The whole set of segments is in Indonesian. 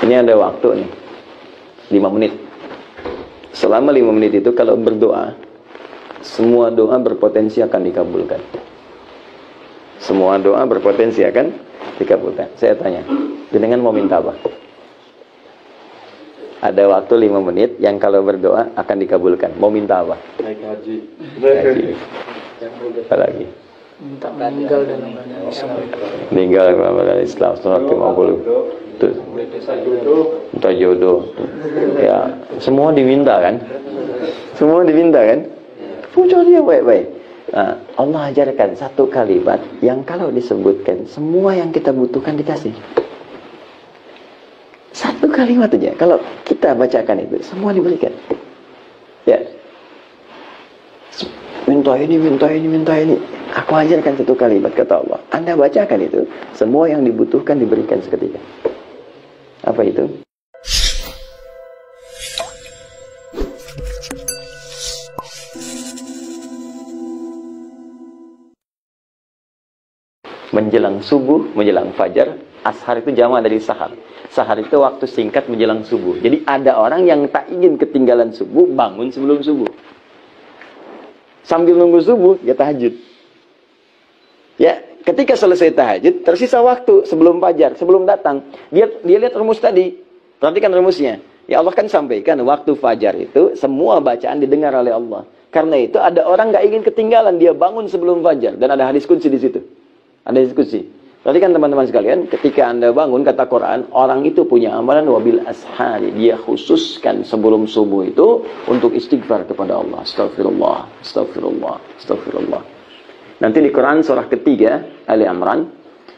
Ini ada waktu nih, 5 menit. Selama 5 menit itu kalau berdoa, semua doa berpotensi akan dikabulkan. Semua doa berpotensi akan dikabulkan. Saya tanya, jenengan mau minta apa? Ada waktu 5 menit yang kalau berdoa akan dikabulkan. Mau minta apa? Naik haji. Haji. Apa lagi? Minta meninggal dalam keadaan Islam. Meninggal dalam keadaan Islam. 150. Tuh. Minta jodoh. Ya, semua diminta kan? Semua diminta kan? Pujuk dia baik-baik. Nah, Allah ajarkan satu kalimat yang kalau disebutkan semua yang kita butuhkan dikasih. Satu kalimat aja. Kalau kita bacakan itu semua diberikan. Ya. Minta ini, minta ini, minta ini. Aku ajarkan satu kalimat kata Allah. Anda bacakan itu, semua yang dibutuhkan diberikan seketika. Apa itu? Menjelang subuh, menjelang fajar. Ashar itu jamak dari sahar. Sahar itu waktu singkat menjelang subuh. Jadi ada orang yang tak ingin ketinggalan subuh, bangun sebelum subuh. Sambil nunggu subuh, dia tahajud. Ya, ketika selesai tahajud, tersisa waktu sebelum fajar, sebelum datang. Dia lihat rumus tadi. Perhatikan rumusnya. Ya Allah kan sampaikan, waktu fajar itu semua bacaan didengar oleh Allah. Karena itu ada orang nggak ingin ketinggalan, dia bangun sebelum fajar. Dan ada hadis qudsi di situ. Ada hadis qudsi. Perhatikan teman-teman sekalian, ketika Anda bangun, kata Quran, orang itu punya amalan wabil ashari. Dia khususkan sebelum subuh itu untuk istighfar kepada Allah. Astagfirullah, astagfirullah, astagfirullah. Nanti di Quran surah ketiga, Ali Imran,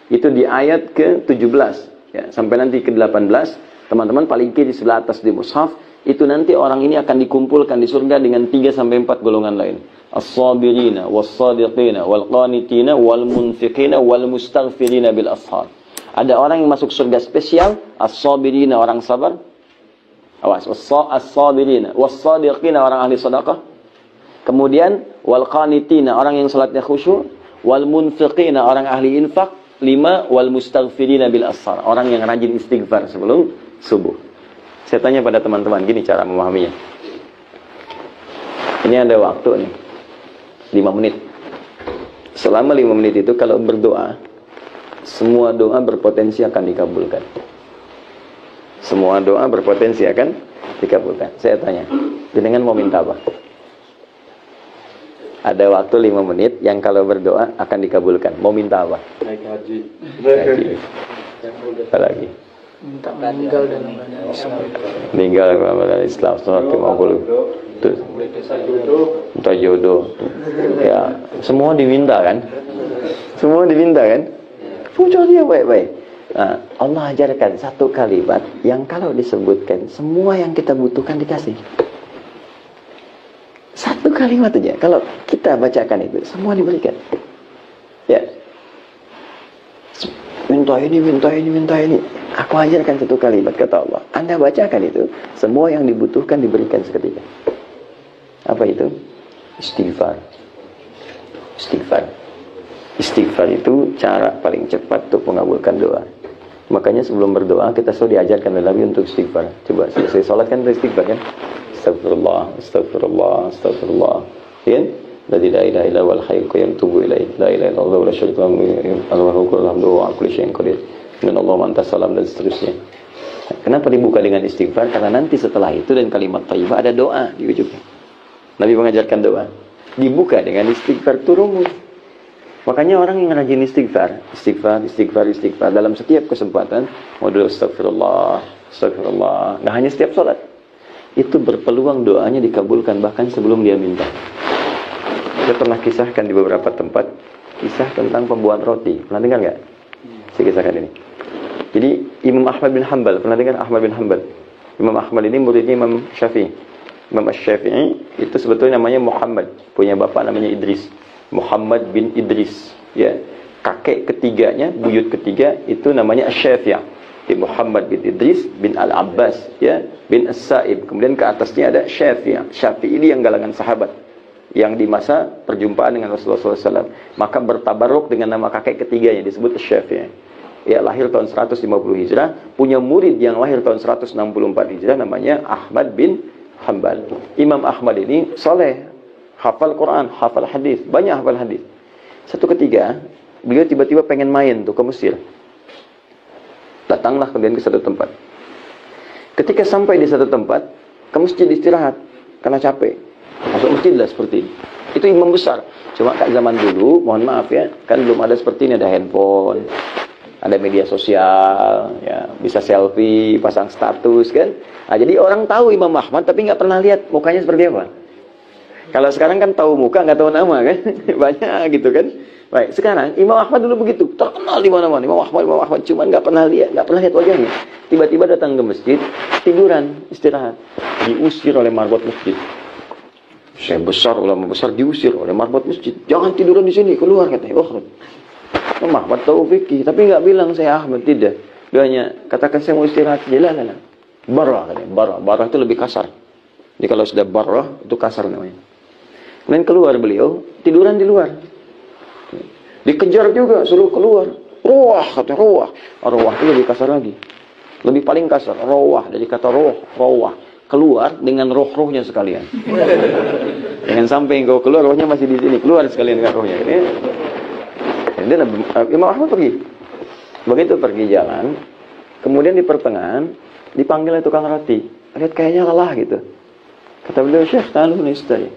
itu di ayat ke-17, ya, sampai nanti ke-18, teman-teman paling kiri sebelah atas di mushaf, itu nanti orang ini akan dikumpulkan di surga dengan 3-4 golongan lain. As-sabirina, was-sadiqina, wal-qanitina, wal-munfiqina, wal-mustaghfirina bil ashar. Ada orang yang masuk surga spesial, as-sabirina orang sabar, awas, as-sabirina, was-sadiqina orang ahli sedekah. Kemudian wal qanitina orang yang salatnya khusyuk, wal munfiqina orang ahli infak, 5 wal mustaghfirina bil ashar orang yang rajin istighfar sebelum subuh. Saya tanya pada teman-teman gini cara memahaminya. Ini ada waktu nih 5 menit. Selama 5 menit itu kalau berdoa, semua doa berpotensi akan dikabulkan. Semua doa berpotensi akan dikabulkan. Saya tanya, jenengan mau minta apa? Ada waktu 5 menit yang kalau berdoa akan dikabulkan. Mau minta apa? Naik haji. Haji. Apa lagi? Minta meninggal dalam keadaan Islam. Meninggal dalam keadaan Islam. 150. Tuh. Minta jodoh. Ya, semua diminta kan? Semua diminta kan? Pujuk dia baik-baik. Nah, Allah ajarkan satu kalimat yang kalau disebutkan semua yang kita butuhkan dikasih. Satu kalimat aja. Kalau kita bacakan itu, semua diberikan. Ya. Minta ini, minta ini, minta ini. Aku ajarkan satu kalimat kata Allah. Anda bacakan itu, semua yang dibutuhkan diberikan seketika. Apa itu? Istighfar. Istighfar. Istighfar itu cara paling cepat untuk mengabulkan doa. Makanya sebelum berdoa kita selalu diajarkan lagi untuk istighfar. Coba selesai sholat kan istighfar kan? Astagfirullah, astagfirullah, astagfirullah. Ya? La ilaha illa huwal hayyul qayyum tubu ilaih. La ilaha illallah wa la syarika lahu alhamdulillah wa ala kulli syai'in qadir. Minallahu anta salam dan seterusnya. Kenapa dibuka dengan istighfar? Karena nanti setelah itu dan kalimat thayyibah ada doa di ujungnya. Nabi mengajarkan doa. Dibuka dengan istighfar turun. Makanya orang yang rajin istighfar, istighfar dalam setiap kesempatan, modul astagfirullah, astagfirullah. Nggak hanya setiap sholat. Itu berpeluang doanya dikabulkan bahkan sebelum dia minta. Saya pernah kisahkan di beberapa tempat kisah tentang pembuat roti. Pernah dengar nggak? Saya kisahkan ini. Jadi Imam Ahmad bin Hanbal, pernah dengar Ahmad bin Hanbal? Imam Ahmad ini muridnya Imam Syafi'i. Imam Syafi'i itu sebetulnya namanya Muhammad, punya bapak namanya Idris. Muhammad bin Idris, ya. Kakek ketiganya, buyut ketiga itu namanya Asy-Syafi'i. Muhammad bin Idris bin Al-Abbas, ya, bin As-Sa'ib. Kemudian ke atasnya ada Syafi'i. Syafi'i ini yang galangan sahabat yang di masa perjumpaan dengan Rasulullah SAW. Maka bertabaruk dengan nama kakek ketiganya disebut Syafi'i. ya lahir tahun 150 Hijrah, punya murid yang lahir tahun 164 Hijrah, namanya Ahmad bin Hanbal. Imam Ahmad ini soleh, hafal Quran, hafal hadis, banyak hafal hadis. Satu ketika, beliau tiba-tiba pengen main tuh ke Mesir. Datanglah kemudian ke satu tempat. Ketika sampai di satu tempat, ke masjid istirahat karena capek. Masuk masjid lah seperti ini. Itu imam besar. Cuma kak zaman dulu, mohon maaf ya, kan belum ada seperti ini, ada handphone, ada media sosial, ya bisa selfie, pasang status kan. Nah, jadi orang tahu Imam Ahmad tapi nggak pernah lihat mukanya seperti apa. Kalau sekarang kan tahu muka nggak tahu nama kan, banyak gitu kan. Baik, sekarang Imam Ahmad dulu begitu, terkenal di mana-mana. Imam Ahmad, cuman nggak pernah lihat wajahnya. Tiba-tiba datang ke masjid, tiduran, istirahat, diusir oleh marbot masjid. Saya besar, ulama besar diusir oleh marbot masjid. Jangan tiduran di sini, keluar katanya. Oh, Imam Ahmad tahu fikih, tapi nggak bilang saya Ahmad, tidak. Dia hanya katakan saya mau istirahat, jalan. Barah katanya, barah itu lebih kasar. Jadi kalau sudah barah itu kasar namanya. Kemudian keluar beliau, tiduran di luar. Dikejar juga, suruh keluar. Ruah, kata ruah. Ruah itu lebih kasar lagi. Lebih paling kasar, ruah. Dari kata ruah. Keluar dengan roh-rohnya sekalian. Jangan sampai engkau keluar, rohnya masih di sini. Keluar sekalian dengan rohnya. Jadi Imam Ahmad pergi. Begitu pergi jalan, kemudian di pertengahan, dipanggil tukang roti. Lihat kayaknya lelah gitu. Kata beliau, Syekh, tahan dulu nih,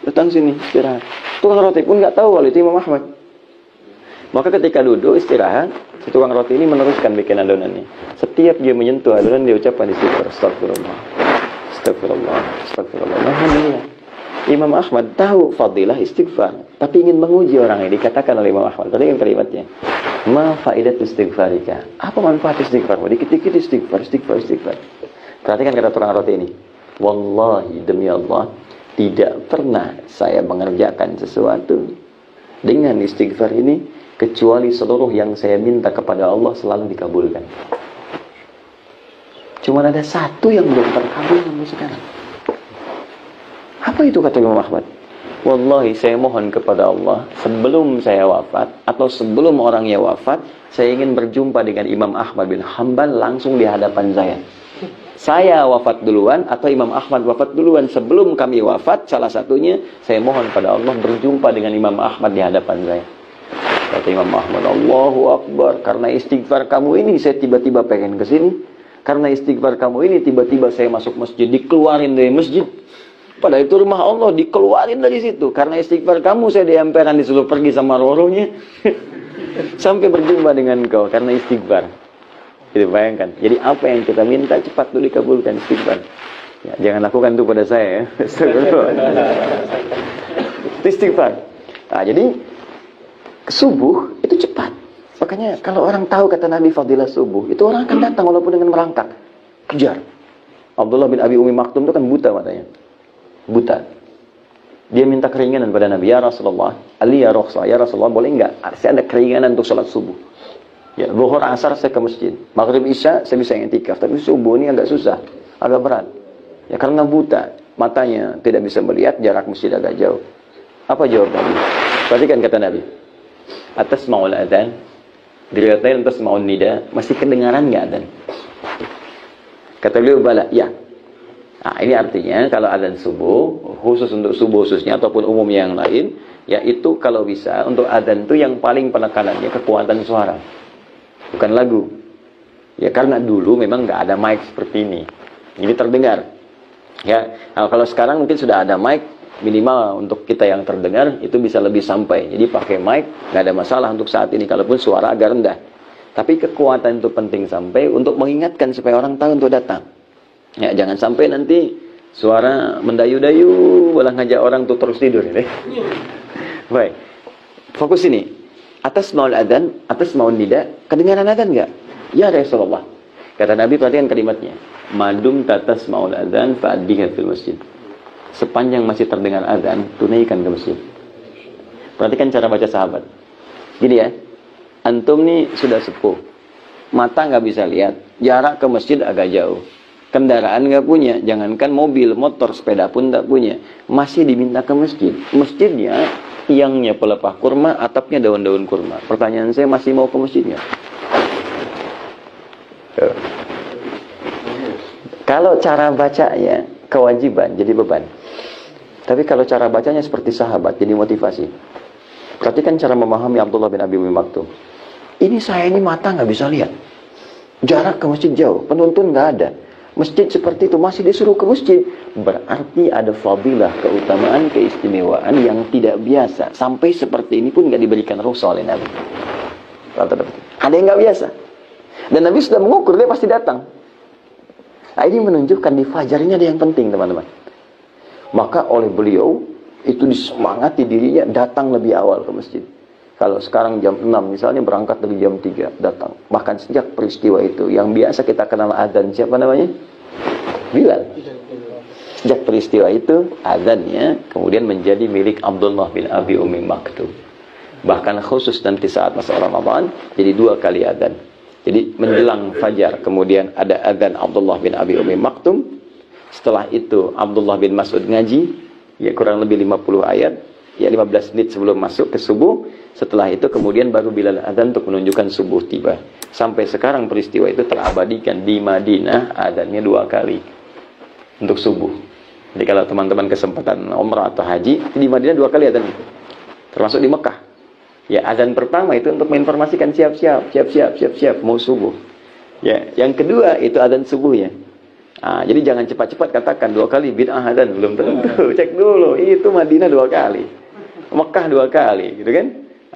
datang sini, istirahat. Tukang roti pun nggak tahu kalau itu Imam Ahmad. Maka ketika duduk istirahat, si tukang roti ini meneruskan bikin adonannya. Setiap dia menyentuh adonan, dia ucapkan istighfar, astagfirullah, astagfirullah, astagfirullah. Alhamdulillah. Imam Ahmad tahu fadilah istighfar, tapi ingin menguji orang ini. Dikatakan oleh Imam Ahmad, tadi kan kalimatnya, ma faidat istighfarika. Apa manfaat istighfar? Dikit-dikit istighfar. Perhatikan kata tukang roti ini. Wallahi, demi Allah, tidak pernah saya mengerjakan sesuatu dengan istighfar ini kecuali seluruh yang saya minta kepada Allah selalu dikabulkan. Cuma ada satu yang belum terkabul sampai sekarang. Apa itu kata Imam Ahmad? Wallahi, saya mohon kepada Allah sebelum saya wafat atau sebelum orangnya wafat, saya ingin berjumpa dengan Imam Ahmad bin Hanbal langsung di hadapan saya. Saya wafat duluan atau Imam Ahmad wafat duluan. Sebelum kami wafat, salah satunya saya mohon pada Allah berjumpa dengan Imam Ahmad di hadapan saya. Kata Imam Ahmad, Allahu Akbar, karena istighfar kamu ini saya tiba-tiba pengen ke sini. Karena istighfar kamu ini tiba-tiba saya masuk masjid, dikeluarin dari masjid. Padahal itu rumah Allah, dikeluarin dari situ. Karena istighfar kamu saya diemperan, disuruh pergi sama roh-rohnya sampai berjumpa dengan kau karena istighfar. Jadi bayangkan, jadi apa yang kita minta cepat dulu dikabulkan, istighfar. Ya, jangan lakukan itu pada saya ya. Istighfar. Nah, jadi subuh itu cepat. Makanya kalau orang tahu kata Nabi fadilah subuh, itu orang akan datang walaupun dengan merangkak. Kejar. Abdullah bin Abi Umi Maktum itu kan buta matanya. Buta. Dia minta keringanan pada Nabi, ya Rasulullah, Ali ya Rasulullah, ya Rasulullah, boleh enggak? Saya ada keringanan untuk sholat subuh. Ya, zuhur asar saya ke masjid, maghrib isya saya bisa i'tikaf, tapi subuh ini agak susah, agak berat. Ya karena buta, matanya tidak bisa melihat, jarak masjid agak jauh. Apa jawab Nabi? Perhatikan kata Nabi. Atas ma'ul adhan, diriwayatkan atas ma'ul nida, masih kedengaran enggak adhan? Kata beliau, bala, ya. Nah, ini artinya kalau adzan subuh, khusus untuk subuh khususnya ataupun umum yang lain, yaitu kalau bisa untuk adzan itu yang paling penekanannya kekuatan suara, bukan lagu. Ya karena dulu memang nggak ada mic seperti ini, jadi terdengar. Ya, nah, kalau sekarang mungkin sudah ada mic, minimal untuk kita yang terdengar itu bisa lebih sampai. Jadi pakai mic nggak ada masalah untuk saat ini, kalaupun suara agak rendah. Tapi kekuatan itu penting sampai untuk mengingatkan supaya orang tahu untuk datang. Ya, jangan sampai nanti suara mendayu-dayu, malah ngajak orang tuh terus tidur ya. Baik. Fokus ini. Atas maul adzan, atas maul nida, kedengaran adzan enggak? Ya Rasulullah. Kata Nabi, perhatikan kalimatnya. Madum tatas maul adzan fa'addiha fil masjid. Sepanjang masih terdengar adzan, tunaikan ke masjid. Perhatikan cara baca sahabat. Gini ya. Antum nih sudah sepuh. Mata nggak bisa lihat, jarak ke masjid agak jauh. Kendaraan nggak punya, jangankan mobil, motor, sepeda pun tak punya, masih diminta ke masjid. Masjidnya tiangnya pelepah kurma, atapnya daun-daun kurma. Pertanyaan saya, masih mau ke masjidnya? Kalau cara bacanya kewajiban, jadi beban. Tapi kalau cara bacanya seperti sahabat, jadi motivasi. Perhatikan cara memahami Abdullah bin Abi Maktum. Ini saya ini mata nggak bisa lihat. Jarak ke masjid jauh, penuntun nggak ada. Masjid seperti itu masih disuruh ke masjid. Berarti ada fadilah, keutamaan, keistimewaan yang tidak biasa. Sampai seperti ini pun nggak diberikan rukhsah oleh Nabi. Ada yang nggak biasa. Dan Nabi sudah mengukur, dia pasti datang. Nah, ini menunjukkan di fajar ini ada yang penting, teman-teman. Maka oleh beliau, itu disemangati dirinya datang lebih awal ke masjid. Kalau sekarang jam 6 misalnya, berangkat dari jam 3 datang. Bahkan sejak peristiwa itu, yang biasa kita kenal adzan, siapa namanya? Bilal. Sejak peristiwa itu, adzannya kemudian menjadi milik Abdullah bin Abi Maktum. Bahkan khusus nanti saat masa Ramadan, jadi 2 kali adzan. Jadi menjelang fajar, kemudian ada adzan Abdullah bin Abi Maktum. Setelah itu Abdullah bin Mas'ud ngaji, ya kurang lebih 50 ayat, ya 15 menit sebelum masuk ke subuh. Setelah itu kemudian baru Bilal adzan untuk menunjukkan subuh tiba. Sampai sekarang peristiwa itu terabadikan di Madinah, adzannya 2 kali untuk subuh. Jadi kalau teman-teman kesempatan umrah atau haji, di Madinah 2 kali adzan, termasuk di Mekah. Ya, adzan pertama itu untuk menginformasikan siap mau subuh. Ya, yang kedua itu adzan subuhnya. Jadi jangan cepat-cepat katakan 2 kali bid'ah adzan, belum tentu. Cek dulu, itu Madinah 2 kali, Mekah 2 kali, gitu kan?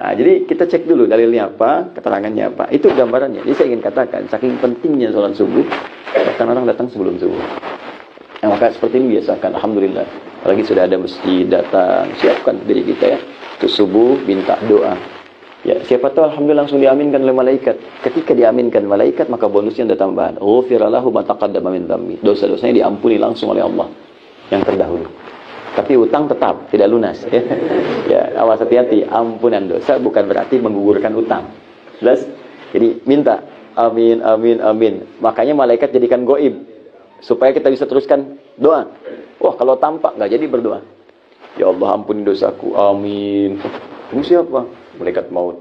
Jadi kita cek dulu dalilnya apa, keterangannya apa. Itu gambarannya. Jadi saya ingin katakan, saking pentingnya sholat subuh, bahkan orang datang sebelum subuh. Maka seperti ini biasakan, alhamdulillah. Apalagi sudah ada masjid datang, siapkan diri kita ya. Untuk subuh minta doa. Ya, siapa tahu alhamdulillah langsung diaminkan oleh malaikat. Ketika diaminkan malaikat, maka bonusnya ada tambahan. Ghufira lahu ma taqaddama min dzambi. Dosa-dosanya diampuni langsung oleh Allah yang terdahulu. Tapi utang tetap tidak lunas ya. Ya, awas hati-hati, ampunan dosa bukan berarti menggugurkan utang. Jelas? Jadi minta amin amin amin. Makanya malaikat jadikan goib supaya kita bisa teruskan doa. Wah, kalau tampak nggak jadi berdoa. Ya Allah ampuni dosaku. Amin. Ini siapa? Malaikat maut.